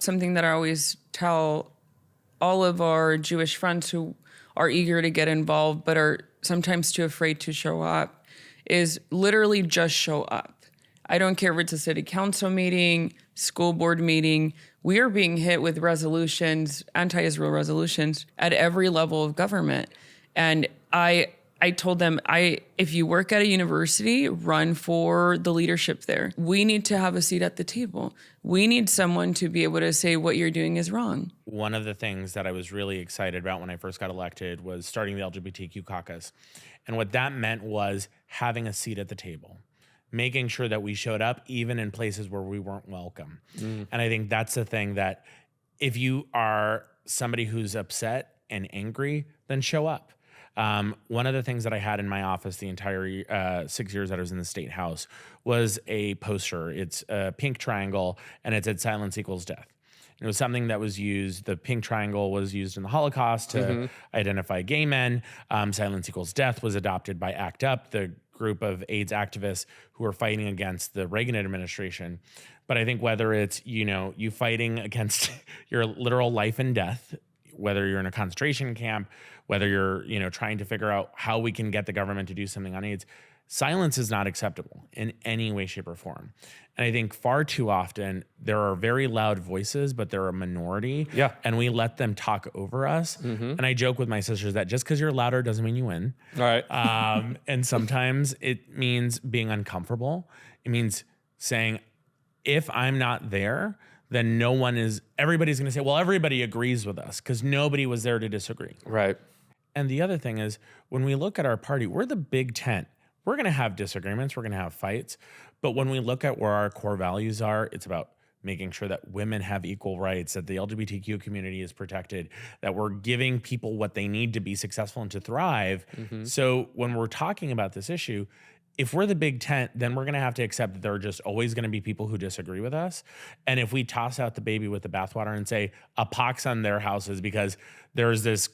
something that I always tell all of our Jewish friends who are eager to get involved but are sometimes too afraid to show up is literally just show up. I don't care if it's a city council meeting, school board meeting. We are being hit with resolutions, anti-Israel resolutions at every level of government. And I told them, if you work at a university, run for the leadership there. We need to have a seat at the table. We need someone to be able to say what you're doing is wrong. One of the things that I was really excited about when I first got elected was starting the LGBTQ caucus. And what that meant was having a seat at the table, making sure that we showed up even in places where we weren't welcome. And I think that's the thing, that if you are somebody who's upset and angry, then show up. One of the things that I had in my office the entire 6 years that I was in the state house was a poster. It's a pink triangle, and it said "Silence equals death." It was something that was used. The pink triangle was used in the Holocaust to identify gay men. Silence equals death was adopted by ACT UP, the group of AIDS activists who are fighting against the Reagan administration. But I think whether it's, you fighting against your literal life and death, whether you're in a concentration camp, whether you're, trying to figure out how we can get the government to do something on AIDS, silence is not acceptable in any way, shape, or form. And I think far too often there are very loud voices, but they're a minority. Yeah. And we let them talk over us. And I joke with my sisters that just because you're louder doesn't mean you win. All right. And sometimes it means being uncomfortable. It means saying, if I'm not there, then everybody's going to say, well, everybody agrees with us because nobody was there to disagree. Right. And the other thing is, when we look at our party, we're the big tent. We're going to have disagreements. We're going to have fights. But when we look at where our core values are, it's about making sure that women have equal rights, that the LGBTQ community is protected, that we're giving people what they need to be successful and to thrive. So when we're talking about this issue, if we're the big tent, then we're going to have to accept that there are just always going to be people who disagree with us. And if we toss out the baby with the bathwater and say a pox on their houses because there's this,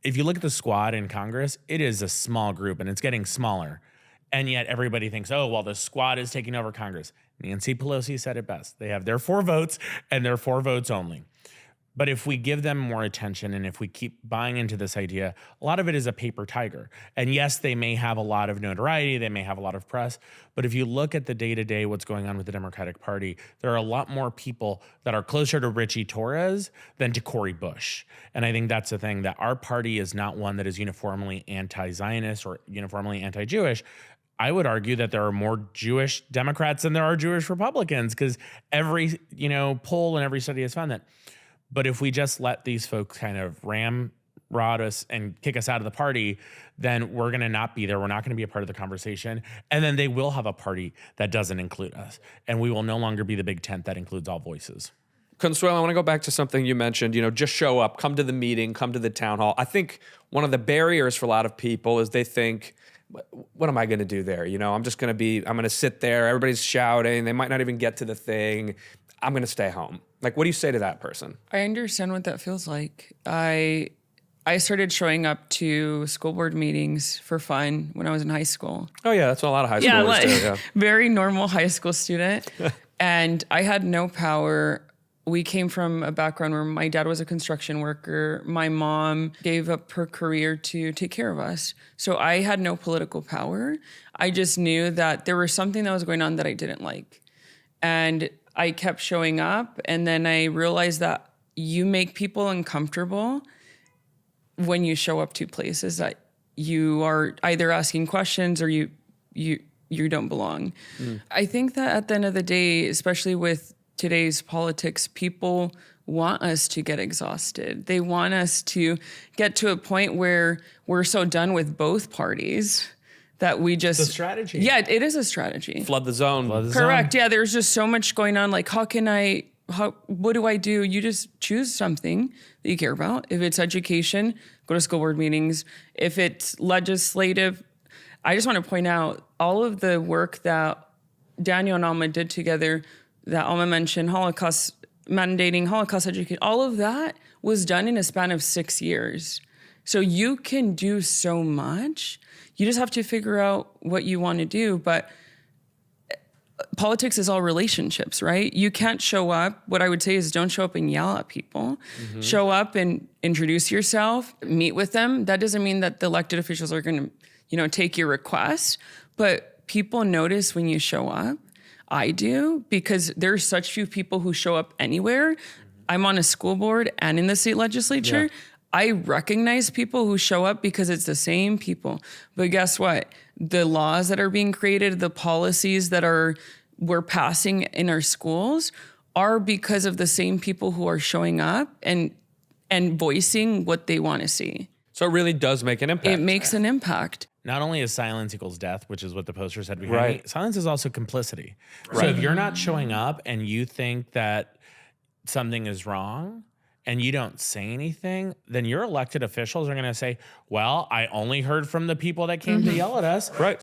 if you look at the squad in Congress, it is a small group and it's getting smaller. And yet everybody thinks, oh, well, the squad is taking over Congress. Nancy Pelosi said it best. They have their 4 votes and their 4 votes only. But if we give them more attention and if we keep buying into this idea, a lot of it is a paper tiger. And yes, they may have a lot of notoriety, they may have a lot of press, but if you look at the day-to-day, what's going on with the Democratic Party, there are a lot more people that are closer to Richie Torres than to Cori Bush. And I think that's the thing, that our party is not one that is uniformly anti-Zionist or uniformly anti-Jewish. I would argue that there are more Jewish Democrats than there are Jewish Republicans, because every poll and every study has found that. But if we just let these folks kind of ramrod us and kick us out of the party, then we're going to not be there. We're not going to be a part of the conversation. And then they will have a party that doesn't include us. And we will no longer be the big tent that includes all voices. Consuelo, I want to go back to something you mentioned, just show up, come to the meeting, come to the town hall. I think one of the barriers for a lot of people is they think, what am I going to do there? I'm going to sit there. Everybody's shouting. They might not even get to the thing. I'm going to stay home. Like, what do you say to that person? I understand what that feels like. I started showing up to school board meetings for fun when I was in high school. Oh, yeah. That's what a lot of high schoolers do. Yeah. Very normal high school student. And I had no power. We came from a background where my dad was a construction worker. My mom gave up her career to take care of us. So I had no political power. I just knew that there was something that was going on that I didn't like. And I kept showing up. And then I realized that you make people uncomfortable when you show up to places that you are either asking questions or you don't belong. I think that at the end of the day, especially with today's politics, people want us to get exhausted. They want us to get to a point where we're so done with both parties that we just... It's a strategy. Yeah, it is a strategy. Flood the zone. Correct. Yeah, there's just so much going on. Like, what do I do? You just choose something that you care about. If it's education, go to school board meetings. If it's legislative, I just want to point out all of the work that Daniel and Alma did together, that Alma mentioned, mandating Holocaust education, all of that was done in a span of 6 years. So you can do so much. You just have to figure out what you want to do. But politics is all relationships, right? You can't show up. What I would say is don't show up and yell at people. Show up and introduce yourself, meet with them. That doesn't mean that the elected officials are going to, take your request, but people notice when you show up. I do, because there's such few people who show up anywhere. I'm on a school board and in the state legislature. Yeah. I recognize people who show up because it's the same people. But guess what? The laws that are being created, the policies that we're passing in our schools are because of the same people who are showing up and voicing what they want to see. So it really does make an impact. It makes an impact. Not only is silence equals death, which is what the poster said behind Right. me, silence is also complicity. So if you're not showing up and you think that something is wrong and you don't say anything, then your elected officials are going to say, well, I only heard from the people that came to yell at us. Right.